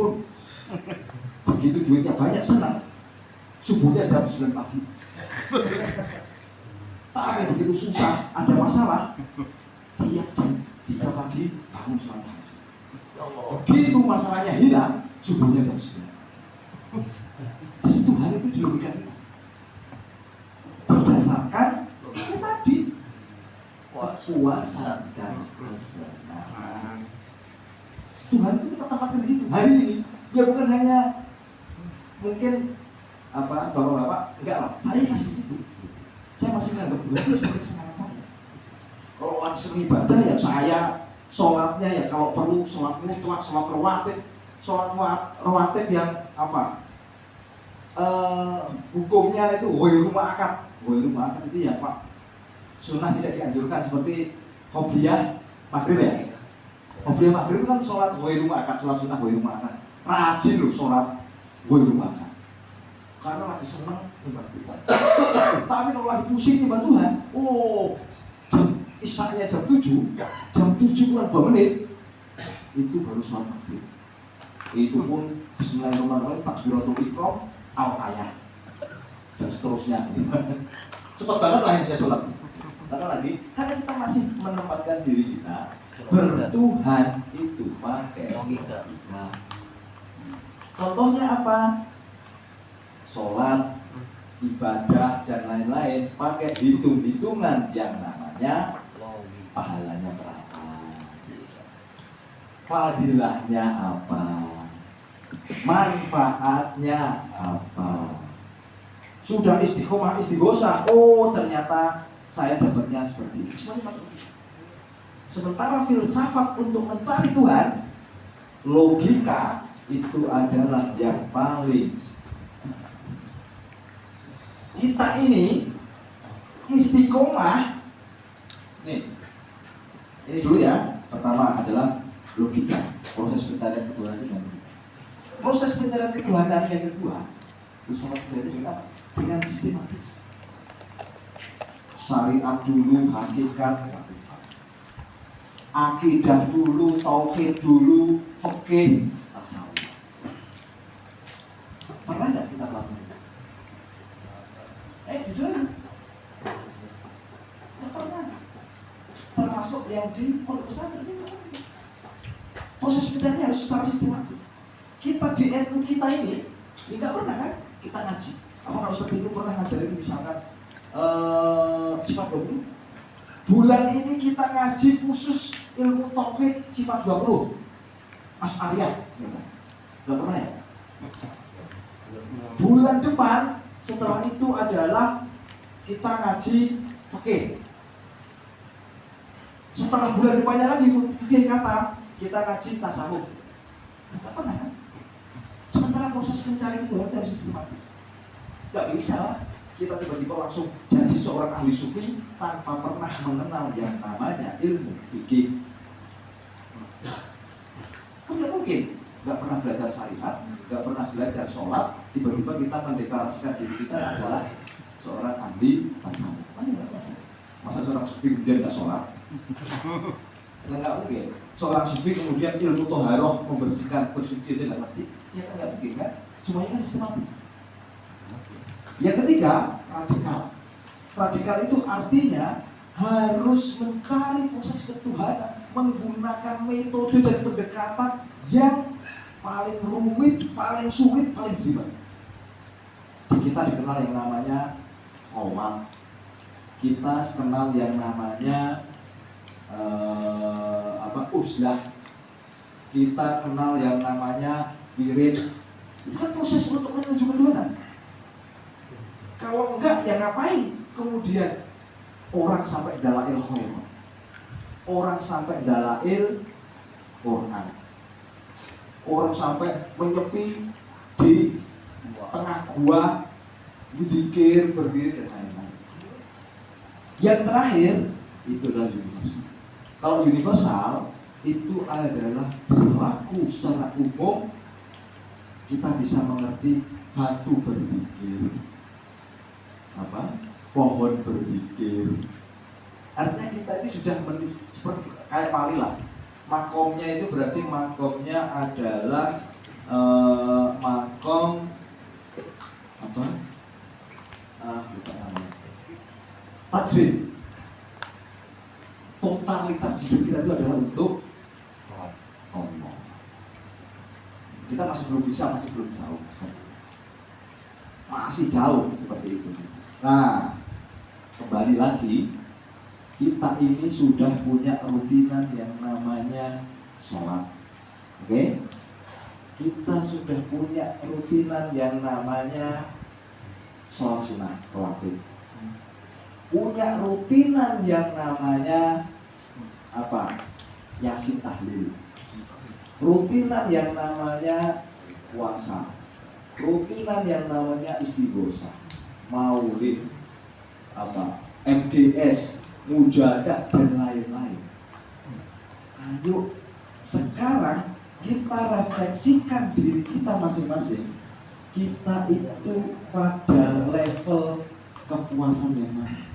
ampun. Begitu duitnya banyak senang. Subuhnya jam 9 pagi. Tapi begitu susah, ada masalah, tiap jam 3 pagi bangun sholat tahajud. Begitu masalahnya hilang, subuhnya jam 9. Jadi Tuhan itu dilogika kita berdasarkan itu tadi puasa dan kesenangan. Tuhan itu kita tempatkan di situ hari ini. Ya bukan hanya mungkin bapak-bapak, enggak lah, saya masih begitu. Saya masih menganggap Tuhan itu sebagai kesenangan saya. Kalau orang sering ibadah ya saya sholatnya ya kalau perlu sholat mutlak, sholat rawatib yang hukumnya itu ghairu ma'akad. Ghairu ma'akad itu ya Pak, sunnah tidak dianjurkan seperti qobliyah maghrib ya. Qobliyah maghrib kan sholat ghairu ma'akad, sholat sunnah ghairu ma'akad. Rajin loh sholat ghairu ma'akad. Karena lagi senang nyembah Tuhan. Tapi kalau lagi pusing nyembah Tuhan, jam isya-nya jam 7 kurang 2 menit, itu baru sholat maghrib. Itu pun bismillahirrahmanirrahim, takbiratul ihram, al-ayah dan seterusnya. Cepat banget lah ya sholat. Karena kita masih menempatkan diri kita bertuhan itu pakai logika. Contohnya apa? Sholat, ibadah dan lain-lain pakai hitung-hitungan yang namanya pahalanya berapa, fadilahnya apa, manfaatnya apa. Sudah istiqomah istighosah, ternyata saya dapatnya seperti ini. Sementara filsafat untuk mencari Tuhan, logika itu adalah yang paling. Kita ini istiqomah. Nih, ini dulu ya. Pertama adalah logika, proses pencarian ketuhanan itu. Proses pencarian ketuhanan yang kedua, filsafat dengan apa? Dengan sistematis. Syariat dulu, hakikat, akidah dulu, tauhid dulu, fikih, tasawuf. Pernah nggak kita melakukan itu? Jujur aja. Nggak pernah. Termasuk yang di pondok pesantren itu. Proses pencariannya harus secara sistematis. Kita di NU kita ini nggak pernah kan? Kita ngaji. Apa kalau seperti itu pernah ngajarin misalkan sifat 20? Bulan ini kita ngaji khusus ilmu tauhid sifat 20 Asy'ariyah. Nggak pernah ya? Bulan depan setelah itu adalah kita ngaji fikih. Setelah bulan depannya lagi fikih kata kita ngaji tasawuf. Nggak pernah kan? Sementara proses pencarian itu harus sistematis. Nggak bisa kita tiba-tiba langsung jadi seorang ahli sufi tanpa pernah mengenal yang namanya ilmu fikih. Nggak mungkin. Nggak pernah belajar syariat, nggak pernah belajar sholat, tiba-tiba kita mendeklarasikan diri kita adalah seorang ahli tasawuf. Masa seorang sufi kemudian nggak sholat? Nggak mungkin. Seorang sufi kemudian ilmu toharoh membersihkan bersuci aja nggak ngerti? Ya kan nggak mungkin kan? Semuanya kan sistematis. Yang ketiga, radikal. Radikal itu artinya harus mencari proses ketuhanan menggunakan metode dan pendekatan yang paling rumit, paling sulit, paling ribet. Kita dikenal yang namanya kholwat. Kita kenal yang namanya uzlah. Kita kenal yang namanya wirid. Itu kan proses untuk menuju ketuhanan. Kalau enggak, ya ngapain? Kemudian orang sampai dalail khair, orang sampai dalail Quran, orang sampai menyepi di tengah gua, berzikir, berdiri dan lain-lain. Yang terakhir itu adalah universal. Kalau universal itu adalah berlaku secara umum. Kita bisa mengerti batu berpikir, pohon berpikir. Artinya kita ini sudah seperti kayak Pali lah. Makomnya itu berarti makomnya adalah makom apa? Lupa namanya. Tajwid. Totalitas hidup kita itu adalah untuk Allah. Kita masih belum bisa, masih belum jauh. Masih jauh seperti itu. Nah, kembali lagi, kita ini sudah punya rutinan yang namanya sholat. Oke? Kita sudah punya rutinan yang namanya sholat sunnah rawatib. Punya rutinan yang namanya apa? Yasin tahlil. Rutinan yang namanya puasa. Rutinan yang namanya istighosah, maulid, apa? MDS, mujahadah dan lain-lain. Ayo sekarang kita refleksikan diri kita masing-masing. Kita itu pada level kepuasan yang mana?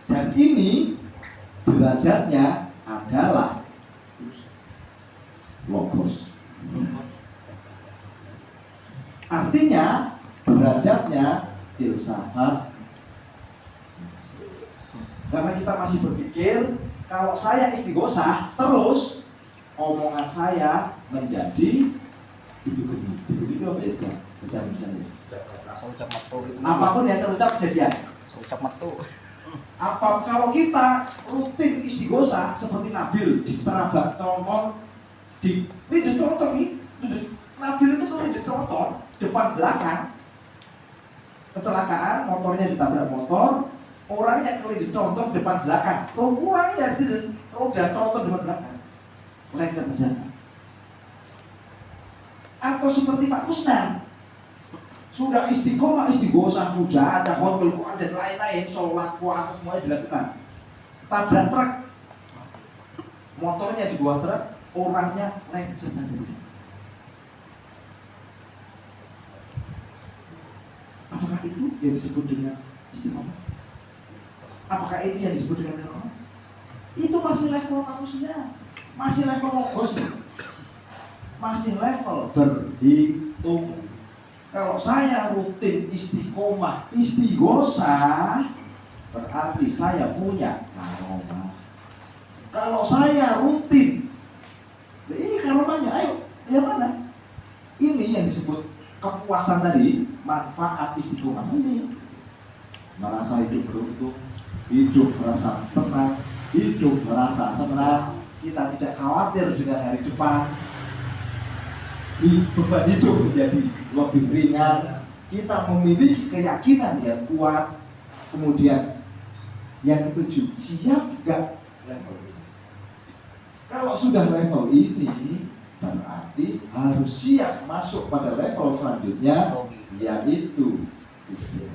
Dan ini derajatnya adalah logos. Artinya derajatnya filsafat. Karena kita masih berpikir kalau saya istighosah terus omongan saya menjadi itu geni. Itu geni itu apa istilah? Misalnya. Apapun yang terucap kejadian. Ucap metu. Apa kalau kita rutin istighosah seperti Nabil di terabak tongkol di lindes tronton nih, Nabil itu kalau lindes tronton depan belakang kecelakaan, motornya ditabrak motor, orangnya kelindis tronton depan belakang, orangnya roda tronton depan belakang, lecet terjadi. Atau seperti Pak Kusnan, sudah istiqomah, istighosah, mujahadah, khotbah Quran dan lain-lain, sholat, puasa semuanya dilakukan. Tabrak truk, motornya di bawah truk, orangnya lecet saja. Apakah itu yang disebut dengan istiqomah? Apakah itu yang disebut dengan istiqomah? Itu masih level manusia, masih level logos, masih level berhitung. Kalau saya rutin istiqomah, istighosah, berarti saya punya karomah. Kalau saya rutin, nah ini karomahnya, ayo, yang mana? Ini yang disebut kepuasan tadi, manfaat istiqomah ini. Merasa hidup beruntung, hidup merasa tenang, hidup merasa senang, kita tidak khawatir dengan hari depan. Beban hidup menjadi lebih ringan, kita memiliki keyakinan yang kuat. Kemudian yang ketujuh, siap gak level ini? Kalau sudah level ini, berarti harus siap masuk pada level selanjutnya, yaitu sistem.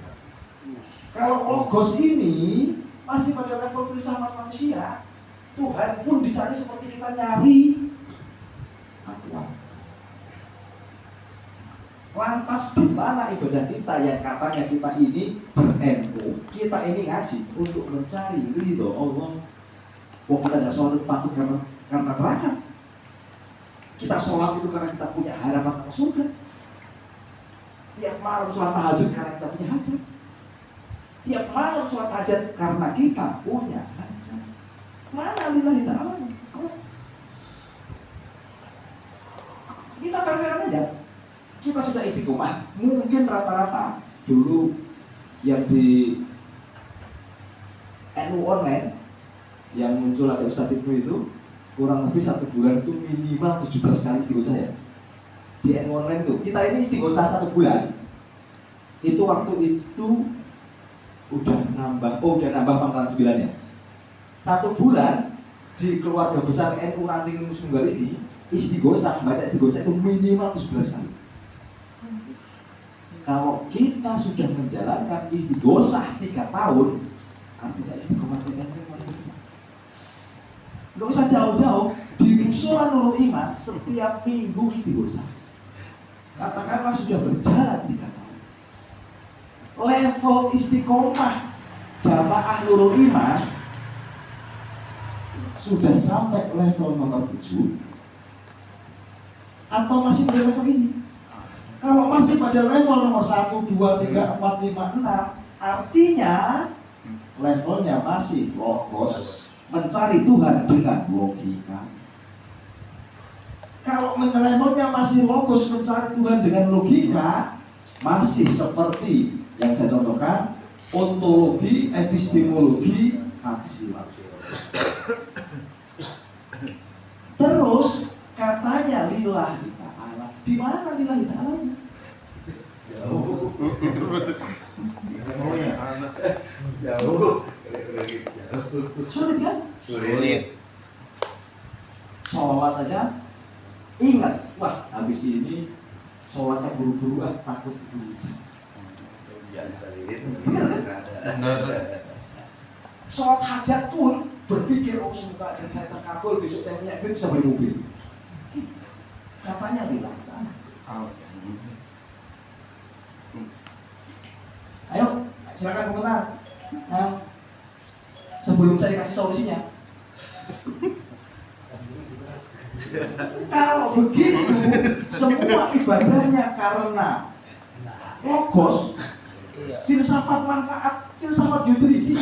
Kalau logos ini masih pada level filsafat manusia, Tuhan pun dicari seperti kita nyari akuan. Lantas di mana ibadah kita yang katanya kita ini ber-NU, kita ini ngaji untuk mencari ridho Allah. Wah, kita nggak sholat takut karena neraka. Kita sholat itu karena kita punya harapan ke surga. Tiap malam sholat tahajud karena kita punya hajat. Tiap malam sholat hajat karena kita punya hajat. Mana lillahi ta'ala? Kita fair-fairan aja. Kita sudah istiqomah. Mungkin rata-rata dulu yang di NU online yang muncul ada Ustadz Ibnu itu kurang lebih 1 bulan itu minimal 17 kali istighosah ya. Di NU online tuh kita ini istighosah 1 bulan itu waktu itu udah nambah pangkalan 9 ya. 1 bulan di keluarga besar NU Ranting Nungus Tunggal ini istighosah, baca istighosah itu minimal 17 kali. Kalau kita sudah menjalankan istighosah 3 tahun, artinya istiqomah kita yang luar biasa. Gak usah jauh-jauh, di musola Nurul Iman setiap minggu istighosah. Katakanlah sudah berjalan 3 tahun. Level istiqomah jamaah Nurul Iman sudah sampai level nomor 7 atau masih pada level ini? Kalau masih pada level nomor 1, 2, 3, 4, 5, 6, artinya levelnya masih logos, mencari Tuhan dengan logika. Kalau levelnya masih logos, mencari Tuhan dengan logika, masih seperti yang saya contohkan, ontologi, epistemologi, aksiologi. Terus katanya lillahi ta'ala. Di mana lillahi ta'ala? Jauh. Jauh. Sulit kan? Sulit. Sholat aja ingat, wah habis ini sholatnya buru-buru, takut dipuji. Bener kan? Sholat hajat pun berpikir, oh semoga hajat saya terkabul, besok saya punya duit bisa beli mobil. Katanya bilang, ayo silakan komentar. Nah, sebelum saya kasih solusinya. Kalau begitu, semua ibadahnya karena logos, filsafat manfaat, filsafat judriki,